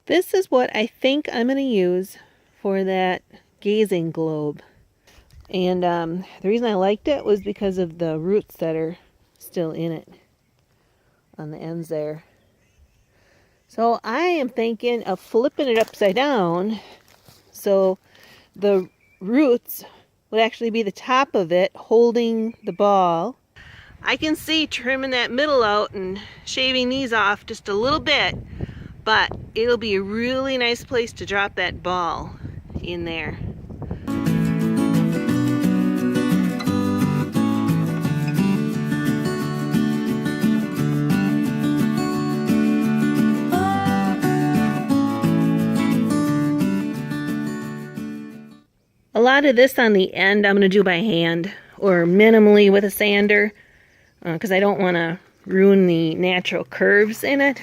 This is what I think I'm going to use for that gazing globe. And the reason I liked it was because of the roots that are still in it on the ends there. So I am thinking of flipping it upside down so the roots would actually be the top of it holding the ball. I can see trimming that middle out and shaving these off just a little bit, but it'll be a really nice place to drop that ball in there. A lot of this on the end I'm going to do by hand or minimally with a sander because I don't want to ruin the natural curves in it.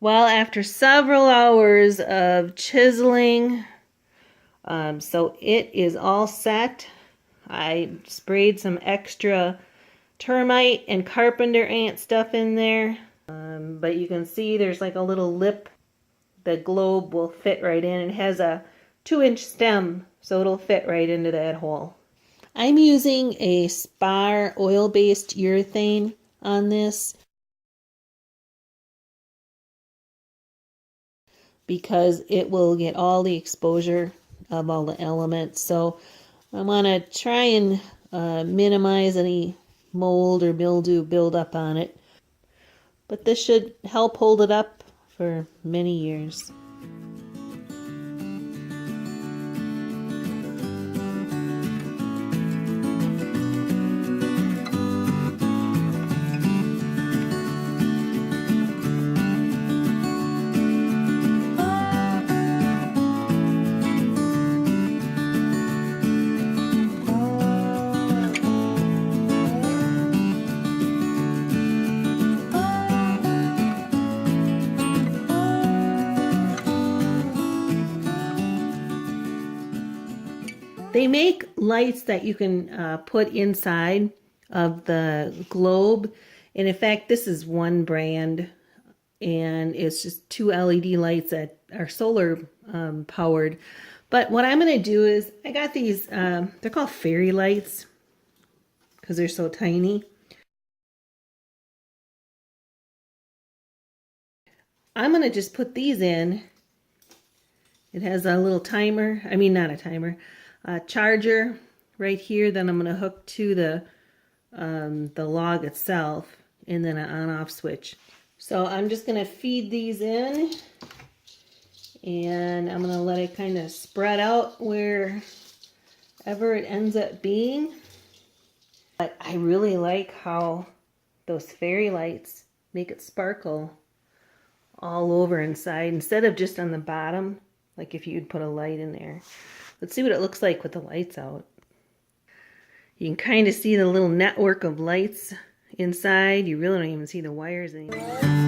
Well, after several hours of chiseling, so it is all set. I sprayed some extra termite and carpenter ant stuff in there. But you can see there's like a little lip the globe will fit right in. It has a 2-inch stem, so it'll fit right into that hole. I'm using a Spar oil-based urethane on this because it will get all the exposure of all the elements. So I want to try and minimize any mold or mildew buildup on it. But this should help hold it up for many years. They make lights that you can put inside of the globe. And in fact, this is one brand, and it's just 2 LED lights that are solar powered. But what I'm going to do is, I got these, they're called fairy lights because they're so tiny. I'm going to just put these in. It has a little timer, I mean not a timer, charger right here that I'm going to hook to the log itself, and then an on-off switch. So I'm just going to feed these in, and I'm going to let it kind of spread out wherever it ends up being. But I really like how those fairy lights make it sparkle all over inside instead of just on the bottom, like if you'd put a light in there. Let's see what it looks like with the lights out. You can kind of see the little network of lights inside. You really don't even see the wires anymore.